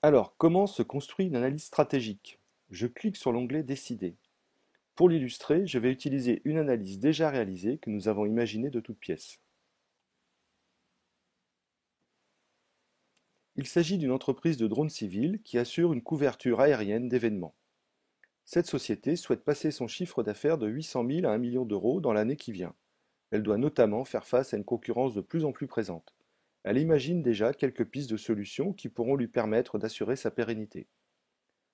Alors, comment se construit une analyse stratégique? Je clique sur l'onglet Décider. Pour l'illustrer, je vais utiliser une analyse déjà réalisée que nous avons imaginée de toutes pièces. Il s'agit d'une entreprise de drones civils qui assure une couverture aérienne d'événements. Cette société souhaite passer son chiffre d'affaires de 800 000 à 1 million d'euros dans l'année qui vient. Elle doit notamment faire face à une concurrence de plus en plus présente. Elle imagine déjà quelques pistes de solutions qui pourront lui permettre d'assurer sa pérennité.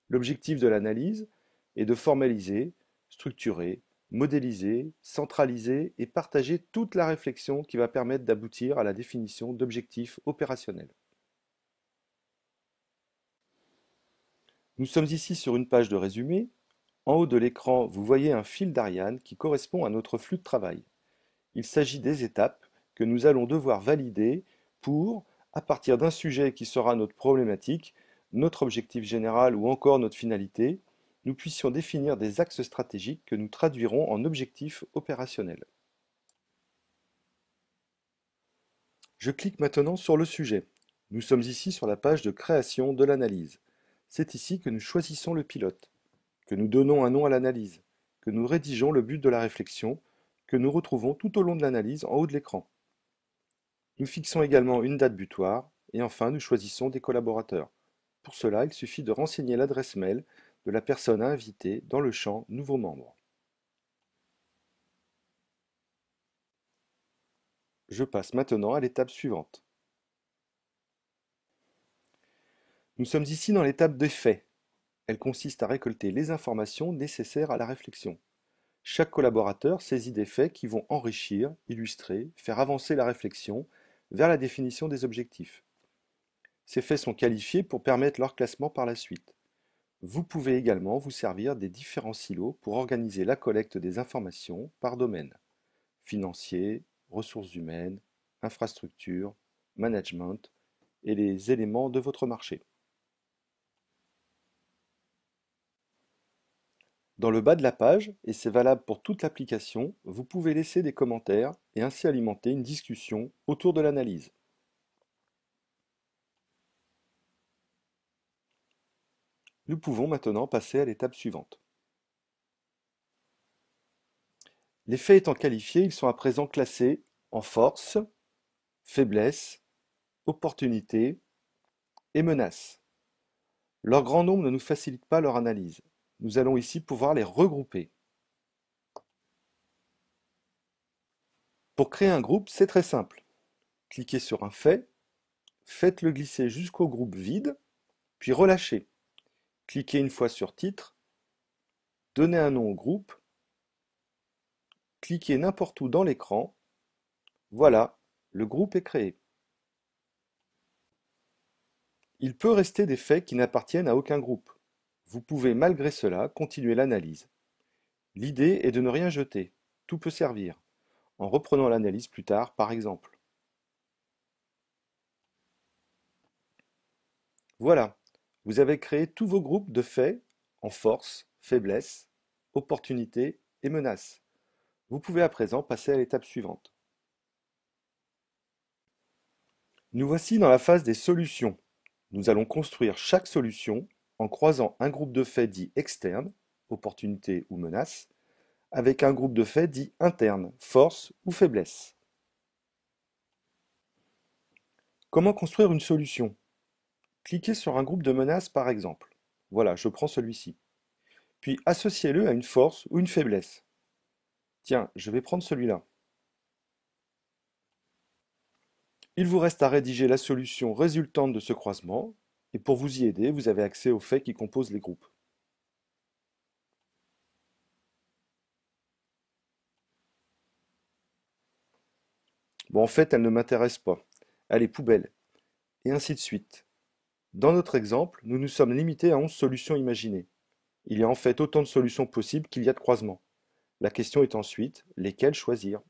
L'objectif de l'analyse est de formaliser, structurer, modéliser, centraliser et partager toute la réflexion qui va permettre d'aboutir à la définition d'objectifs opérationnels. Nous sommes ici sur une page de résumé. En haut de l'écran, vous voyez un fil d'Ariane qui correspond à notre flux de travail. Il s'agit des étapes que nous allons devoir valider pour, à partir d'un sujet qui sera notre problématique, notre objectif général ou encore notre finalité, nous puissions définir des axes stratégiques que nous traduirons en objectifs opérationnels. Je clique maintenant sur le sujet. Nous sommes ici sur la page de création de l'analyse. C'est ici que nous choisissons le pilote, que nous donnons un nom à l'analyse, que nous rédigeons le but de la réflexion, que nous retrouvons tout au long de l'analyse en haut de l'écran. Nous fixons également une date butoir et enfin nous choisissons des collaborateurs. Pour cela, il suffit de renseigner l'adresse mail de la personne à inviter dans le champ Nouveaux membres. Je passe maintenant à l'étape suivante. Nous sommes ici dans l'étape des faits. Elle consiste à récolter les informations nécessaires à la réflexion. Chaque collaborateur saisit des faits qui vont enrichir, illustrer, faire avancer la réflexion vers la définition des objectifs. Ces faits sont qualifiés pour permettre leur classement par la suite. Vous pouvez également vous servir des différents silos pour organiser la collecte des informations par domaine: financier, ressources humaines, infrastructure, management et les éléments de votre marché. Dans le bas de la page, et c'est valable pour toute l'application, vous pouvez laisser des commentaires et ainsi alimenter une discussion autour de l'analyse. Nous pouvons maintenant passer à l'étape suivante. Les faits étant qualifiés, ils sont à présent classés en force, faiblesse, opportunité et menace. Leur grand nombre ne nous facilite pas leur analyse. Nous allons ici pouvoir les regrouper. Pour créer un groupe, c'est très simple. Cliquez sur un fait, faites-le glisser jusqu'au groupe vide, puis relâchez. Cliquez une fois sur titre, donnez un nom au groupe, cliquez n'importe où dans l'écran. Voilà, le groupe est créé. Il peut rester des faits qui n'appartiennent à aucun groupe. Vous pouvez malgré cela continuer l'analyse. L'idée est de ne rien jeter, tout peut servir, en reprenant l'analyse plus tard par exemple. Voilà, vous avez créé tous vos groupes de faits en force, faiblesse, opportunité et menace. Vous pouvez à présent passer à l'étape suivante. Nous voici dans la phase des solutions. Nous allons construire chaque solution en croisant un groupe de faits dit externe, opportunité ou menace, avec un groupe de faits dit interne, force ou faiblesse. Comment construire une solution? Cliquez sur un groupe de menaces par exemple. Voilà, je prends celui-ci. Puis associez-le à une force ou une faiblesse. Tiens, je vais prendre celui-là. Il vous reste à rédiger la solution résultante de ce croisement, et pour vous y aider, vous avez accès aux faits qui composent les groupes. Bon, en fait, elle ne m'intéresse pas. Elle est poubelle. Et ainsi de suite. Dans notre exemple, nous nous sommes limités à 11 solutions imaginées. Il y a en fait autant de solutions possibles qu'il y a de croisements. La question est ensuite, lesquelles choisir?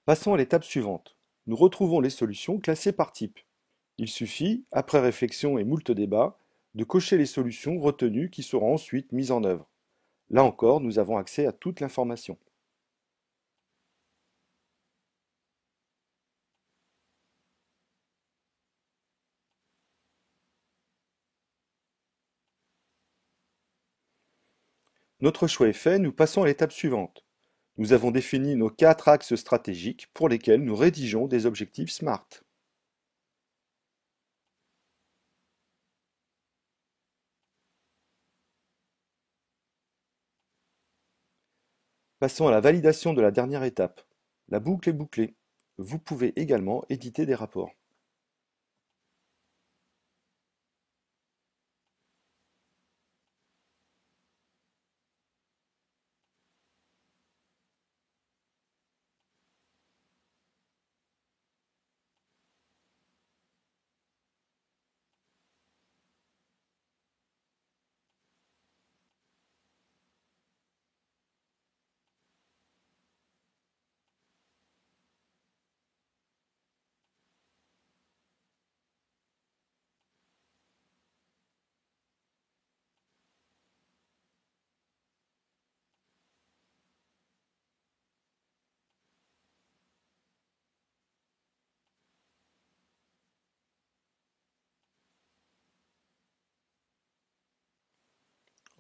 Passons à l'étape suivante. Nous retrouvons les solutions classées par type. Il suffit, après réflexion et moult débats, de cocher les solutions retenues qui seront ensuite mises en œuvre. Là encore, nous avons accès à toute l'information. Notre choix est fait, nous passons à l'étape suivante. Nous avons défini nos 4 axes stratégiques pour lesquels nous rédigeons des objectifs SMART. Passons à la validation de la dernière étape. La boucle est bouclée. Vous pouvez également éditer des rapports.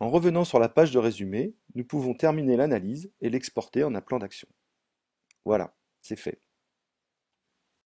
En revenant sur la page de résumé, nous pouvons terminer l'analyse et l'exporter en un plan d'action. Voilà, c'est fait.